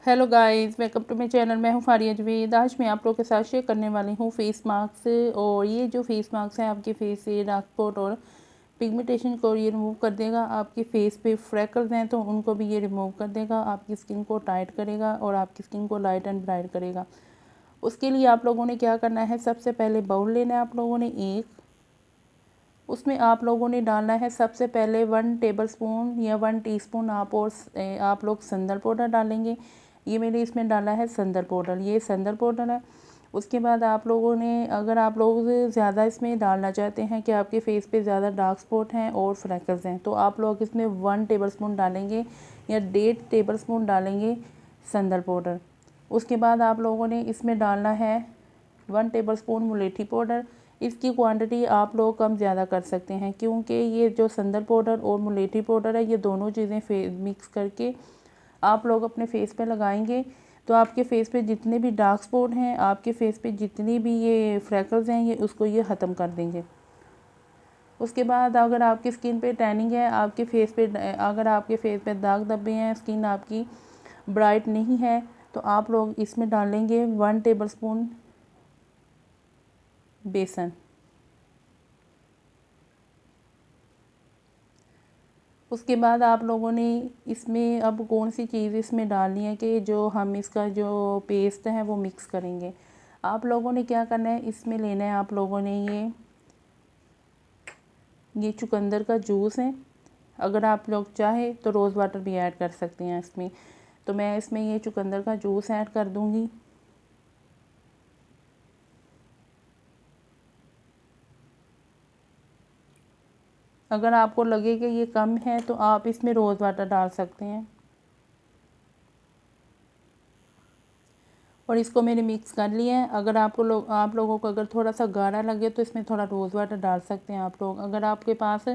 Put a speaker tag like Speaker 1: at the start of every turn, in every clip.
Speaker 1: Hello guys, welcome to my channel. मैं हूं फारिया जवेद। आज मैं आप लोगों के साथ शेयर करने वाली हूं फेस मास्क। और ये जो फेस मास्क है आपके फेस से डार्क स्पॉट और पिगमेंटेशन को ये रिमूव कर देगा। आपके फेस पे फ्रैकल्स हैं तो उनको भी ये रिमूव कर देगा। आपकी स्किन को टाइट करेगा और आपकी स्किन को लाइट एंड ब्राइट करेगा। उसके लिए आप लोगों ने क्या करना है, सबसे पहले बाउल लेना है आप लोगों ने एक। उसमें आप लोगों ने डालना है सबसे पहले 1 टेबलस्पून या 1 टीस्पून आप लोग संदल पाउडर डालेंगे। ये मैंने इसमें डाला है संदल पाउडर, ये संदल पाउडर है। उसके बाद आप लोगों ने, अगर आप लोग ज़्यादा इसमें डालना चाहते हैं कि आपके फेस पे ज़्यादा डार्क स्पॉट हैं और फ्रैकल्स हैं, तो आप लोग इसमें 1 टेबलस्पून डालेंगे या 1.5 टेबलस्पून डालेंगे संदल पाउडर। उसके बाद आप लोगों ने इसमें डालना है 1 टेबलस्पून मुलेठी पाउडर। इसकी क्वांटिटी आप लोग कम ज़्यादा कर सकते हैं, क्योंकि ये जो संदल पाउडर और मुलेठी पाउडर है, ये दोनों चीज़ें मिक्स करके आप लोग अपने फेस पे लगाएंगे तो आपके फेस पे जितने भी डार्क स्पॉट हैं, आपके फेस पे जितनी भी ये फ्रैकल्स हैं, ये ख़त्म कर देंगे। उसके बाद अगर आपकी स्किन पे टैनिंग है, अगर आपके फेस पे दाग धब्बे हैं, स्किन आपकी ब्राइट नहीं है, तो आप लोग इसमें डालेंगे 1 टेबलस्पून बेसन। उसके बाद आप लोगों ने इसमें अब कौन सी चीज़ इसमें डालनी है कि जो हम इसका जो पेस्ट है वो मिक्स करेंगे। आप लोगों ने क्या करना है, इसमें लेना है आप लोगों ने ये चुकंदर का जूस है। अगर आप लोग चाहे तो रोज़ वाटर भी ऐड कर सकते हैं इसमें। तो मैं इसमें ये चुकंदर का जूस ऐड कर दूँगी। अगर आपको लगे कि ये कम है तो आप इसमें रोज़ वाटर डाल सकते हैं। और इसको मैंने मिक्स कर लिया है। अगर आप लोगों को अगर थोड़ा सा गाढ़ा लगे तो इसमें थोड़ा रोज़ वाटर डाल सकते हैं आप लोग। अगर आपके पास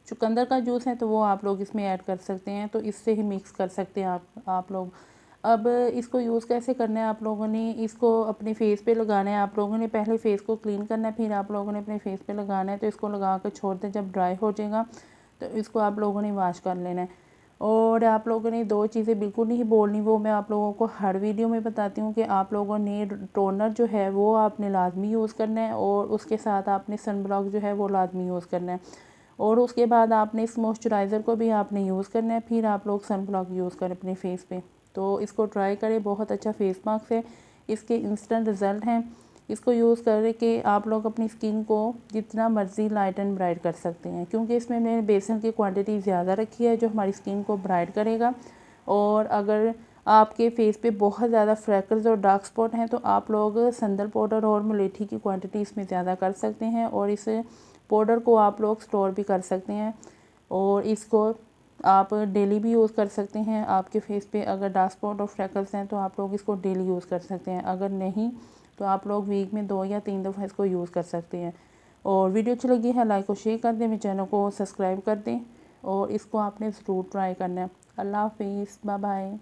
Speaker 1: चुकंदर का जूस है तो वो आप लोग इसमें ऐड कर सकते हैं, तो इससे ही मिक्स कर सकते हैं आप लोग। अब इसको यूज़ कैसे करना है, आप लोगों ने इसको अपने फेस पे लगाना है। आप लोगों ने पहले फेस को क्लीन करना है, फिर आप लोगों ने अपने फेस पे लगाना है। तो इसको लगा कर छोड़ दें, जब ड्राई हो जाएगा तो इसको आप लोगों ने वॉश कर लेना है। और आप लोगों ने 2 चीज़ें बिल्कुल नहीं बोलनी, वो मैं आप लोगों को हर वीडियो में बताती हूँ कि आप लोगों ने टोनर जो है वो आपने लाजमी यूज़ करना है, और उसके साथ आपने सन ब्लॉक जो है वो लाजमी यूज़ करना है। और उसके बाद आपने इस मॉइस्चराइज़र को भी आपने यूज़ करना है, फिर आप लोग सन ब्लॉक यूज़ करें अपने फेस पे। तो इसको ट्राई करें, बहुत अच्छा फेस मास्क है, इसके इंस्टेंट रिज़ल्ट हैं। इसको यूज़ करके आप लोग अपनी स्किन को जितना मर्ज़ी लाइट एंड ब्राइट कर सकते हैं, क्योंकि इसमें मैंने बेसन की क्वांटिटी ज़्यादा रखी है जो हमारी स्किन को ब्राइट करेगा। और अगर आपके फेस पे बहुत ज़्यादा फ्रैकल्स और डार्क स्पॉट हैं तो आप लोग संदल पाउडर और मुलेठी की क्वांटिटी इसमें ज़्यादा कर सकते हैं, और इस पाउडर को आप लोग स्टोर भी कर सकते हैं। और इसको आप डेली भी यूज़ कर सकते हैं। आपके फेस पे अगर डार्क स्पॉट और फ्रैकल्स हैं तो आप लोग इसको डेली यूज़ कर सकते हैं। अगर नहीं तो आप लोग वीक में 2 या 3 दफ़ा इसको यूज़ कर सकते हैं। और वीडियो अच्छी लगी है लाइक और शेयर कर दें, मेरे चैनल को सब्सक्राइब कर दें, और इसको आपने ज़रूर ट्राई करना है। अल्लाह हाफिज़, बाय बाय।